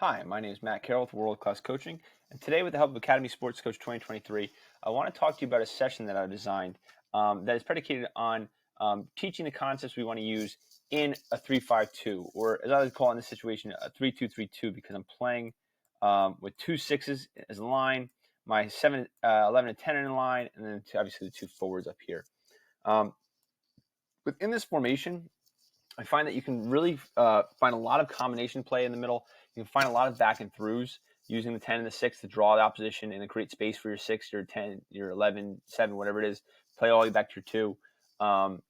Hi, my name is Matt Carroll with World Class Coaching, and today, with the help of Academy Sports Coach 2023, I want to talk to you about a session that I've designed that is predicated on teaching the concepts we want to use in a 3-5-2, or as I would call it in this situation, a 3-2-3-2, because I'm playing with 2 6s as a line, my 7, 11, and 10 in line, and then obviously the 2 forwards up here. Within this formation, I find that you can really find a lot of combination play in the middle. You can find a lot of back and throughs using the 10 and the 6 to draw the opposition and then create space for your 6, your 10, your 11, 7, whatever it is. Play all the way back to your 2.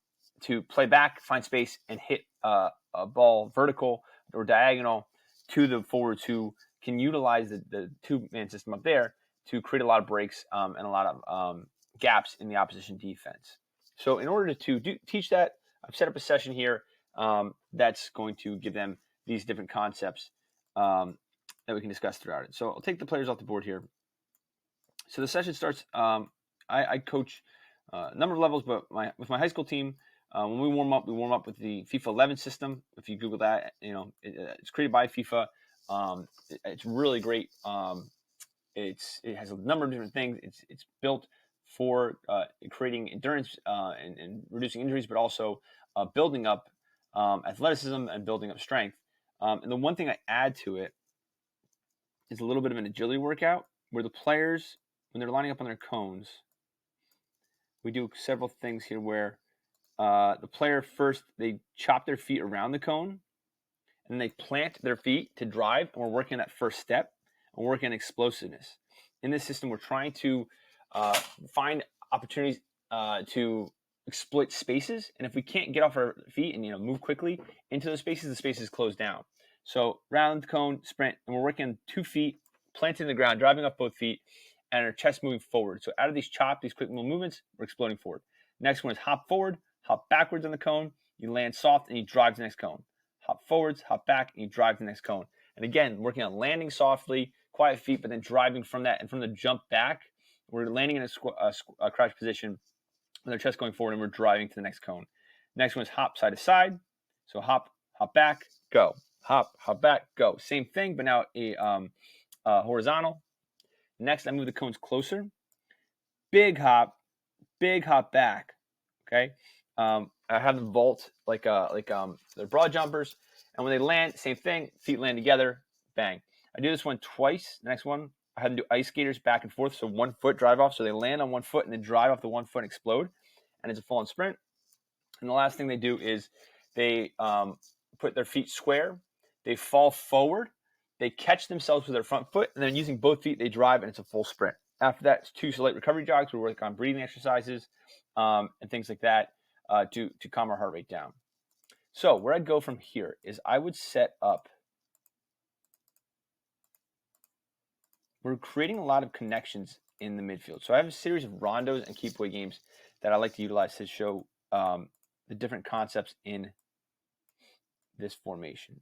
To play back, find space, and hit a ball vertical or diagonal to the forwards who can utilize the 2-man system up there to create a lot of breaks and a lot of gaps in the opposition defense. So in order to teach that, I've set up a session here that's going to give them these different concepts that we can discuss throughout it. So I'll take the players off the board here. So the session starts. I coach a number of levels, but with my high school team, when we warm up with the FIFA 11 system. If you Google that, it's created by FIFA. It's really great. It has a number of different things. It's built for creating endurance and reducing injuries, but also building up athleticism and building up strength. And the one thing I add to it is a little bit of an agility workout where the players, when they're lining up on their cones, we do several things here where the player first, they chop their feet around the cone and then they plant their feet to drive, and we're working on that first step and we're working on explosiveness. In this system, we're trying to find opportunities to exploit spaces, and if we can't get off our feet and move quickly into those spaces, the spaces close down. So round, cone, sprint, and we're working on 2 feet, planting the ground, driving up both feet, and our chest moving forward. So out of these quick little movements, we're exploding forward. Next one is hop forward, hop backwards on the cone, you land soft, and you drive to the next cone. Hop forwards, hop back, and you drive to the next cone. And again, working on landing softly, quiet feet, but then driving from that, and from the jump back, we're landing in a crouch position with our chest going forward, and we're driving to the next cone. Next one is hop side to side. So hop back, go. Hop back, go. Same thing, but now a horizontal. Next, I move the cones closer. Big hop back. Okay. I have them vault like they're broad jumpers, and when they land, same thing. Feet land together, bang. I do this one twice. The next one, I have them do ice skaters back and forth. So 1 foot drive off. So they land on 1 foot and then drive off the 1 foot and explode. And it's a full-on sprint. And the last thing they do is they put their feet square. They fall forward. They catch themselves with their front foot. And then using both feet, they drive, and it's a full sprint. After that, it's 2 slight recovery jogs. We work on breathing exercises and things like that to calm our heart rate down. So where I'd go from here is I would set up. We're creating a lot of connections in the midfield. So I have a series of rondos and keep away games that I like to utilize to show the different concepts in this formation.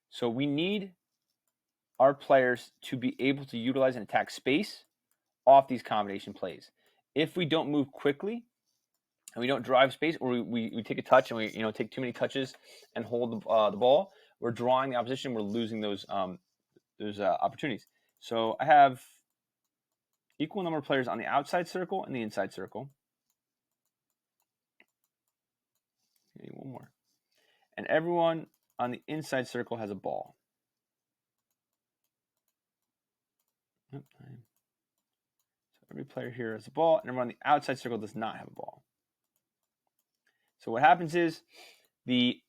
So we need our players to be able to utilize and attack space off these combination plays. If we don't move quickly and we don't drive space, or we take a touch and we take too many touches and hold the ball, we're drawing the opposition. We're losing those opportunities. So I have equal number of players on the outside circle and the inside circle. Okay, one more. And everyone on the inside circle has a ball. So every player here has a ball, and everyone on the outside circle does not have a ball. So what happens is the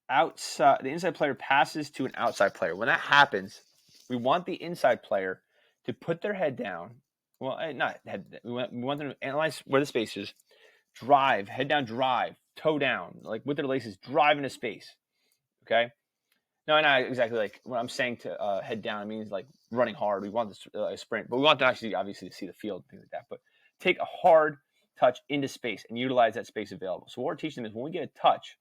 inside player passes to an outside player. When that happens, we want the inside player to put their head down. Well, not head. We want them to analyze where the space is. Drive, head down, drive, toe down, like with their laces, drive into space. Okay. No, not exactly like what I'm saying to head down. It means like running hard. We want a sprint, but we want to actually obviously to see the field and things like that. But take a hard touch into space and utilize that space available. So what we're teaching them is when we get a touch,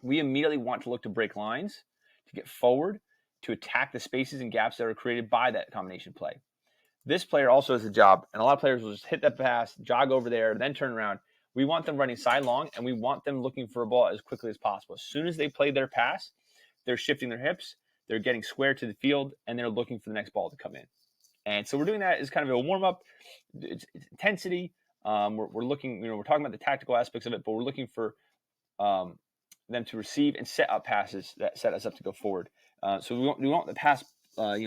we immediately want to look to break lines, to get forward, to attack the spaces and gaps that are created by that combination play. This player also has a job, and a lot of players will just hit that pass, jog over there, then turn around. We want them running sidelong, and we want them looking for a ball as quickly as possible. As soon as they play their pass, they're shifting their hips, they're getting square to the field, and they're looking for the next ball to come in. And so we're doing that as kind of a warm up. It's intensity. We're looking, we're talking about the tactical aspects of it, but we're looking for them to receive and set up passes that set us up to go forward. So we want the pass,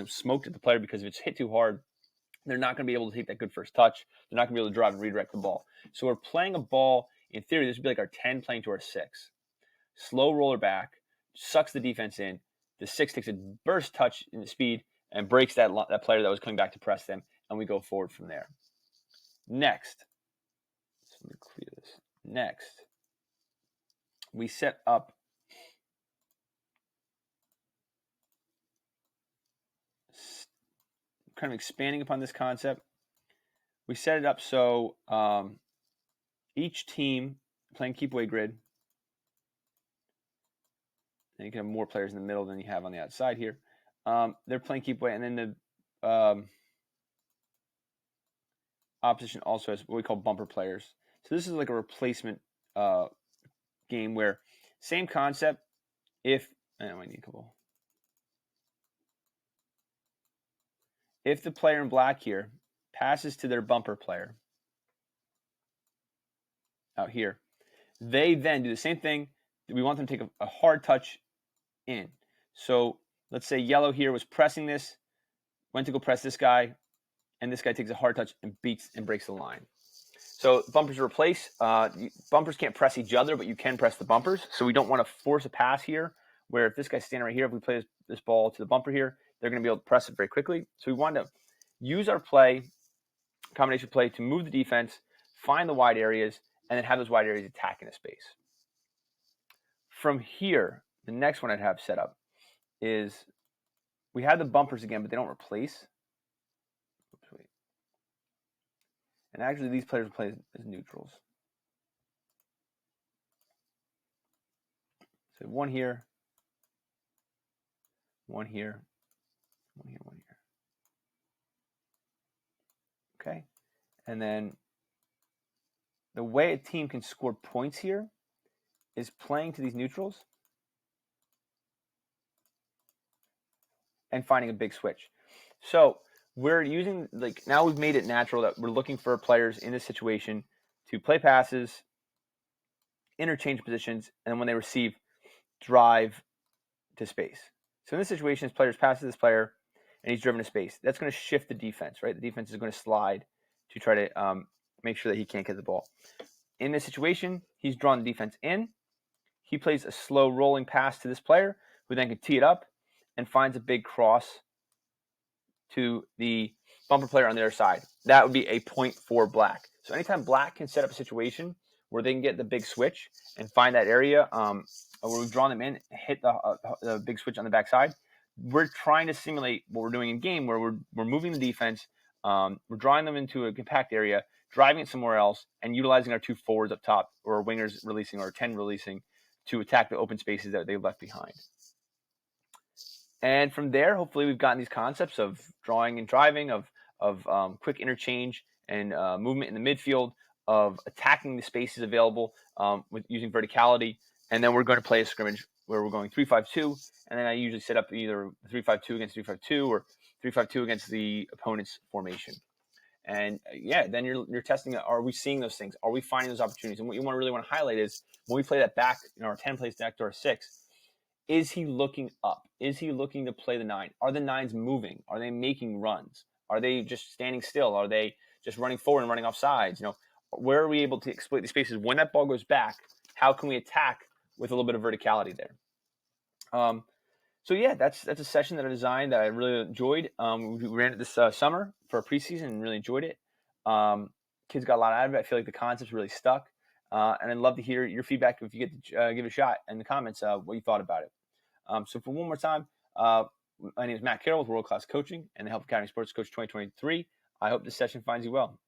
smoked at the player, because if it's hit too hard, they're not going to be able to take that good first touch. They're not going to be able to drive and redirect the ball. So we're playing a ball. In theory, this would be like our 10 playing to our 6. Slow roller back, sucks the defense in. The 6 takes a burst touch in the speed and breaks that player that was coming back to press them, and we go forward from there. Next, so let me clear this. Next, we set up kind of expanding upon this concept. We set it up so each team playing keep away grid, and you can have more players in the middle than you have on the outside here. They're playing keep away, and then the opposition also has what we call bumper players. So this is like a replacement game where same concept. If I need a couple. If the player in black here passes to their bumper player out here, they then do the same thing. We want them to take a hard touch in. So let's say yellow here was pressing this, went to go press this guy, and this guy takes a hard touch and beats and breaks the line. So bumpers replace. Bumpers can't press each other, but you can press the bumpers. So we don't want to force a pass here, where if this guy's standing right here, if we play this ball to the bumper here, they're going to be able to press it very quickly. So we want to use our combination play, to move the defense, find the wide areas, and then have those wide areas attack in a space. From here, the next one I'd have set up is we have the bumpers again, but they don't replace. Oops, wait. And actually, these players play as neutrals. So one here, one here, one here, one here. Okay. And then the way a team can score points here is playing to these neutrals and finding a big switch. So we're using, now we've made it natural that we're looking for players in this situation to play passes, interchange positions, and when they receive, drive to space. So in this situation, this player's passes this player, and he's driven to space. That's going to shift the defense, right? The defense is going to slide to try to make sure that he can't get the ball. In this situation, he's drawn the defense in. He plays a slow rolling pass to this player, who then can tee it up and finds a big cross to the bumper player on the other side. That would be a point for black. So anytime black can set up a situation where they can get the big switch and find that area where we've drawn them in, hit the big switch on the backside, we're trying to simulate what we're doing in game, where we're moving the defense, we're drawing them into a compact area, driving it somewhere else, and utilizing our 2 forwards up top, or wingers releasing, or 10 releasing, to attack the open spaces that they've left behind. And from there, hopefully we've gotten these concepts of drawing and driving, of quick interchange and movement in the midfield, of attacking the spaces available with using verticality. And then we're going to play a scrimmage where we're going 3-5-2, and then I usually set up either 3-5-2 against 3-5-2 or 3-5-2 against the opponent's formation. And then you're testing, are we seeing those things? Are we finding those opportunities? And what you really want to highlight is when we play that back, our 10 plays back to our 6, is he looking up? Is he looking to play the 9? Are the 9s moving? Are they making runs? Are they just standing still? Are they just running forward and running off sides? Where are we able to exploit the spaces? When that ball goes back, how can we attack with a little bit of verticality there? So that's a session that I designed that I really enjoyed. We ran it this summer for a preseason and really enjoyed it. Kids got a lot out of it. I feel like the concepts really stuck. And I'd love to hear your feedback if you get to give it a shot in the comments, what you thought about it. So for one more time, my name is Matt Carroll with World Class Coaching and the Health Academy Sports Coach 2023. I hope this session finds you well.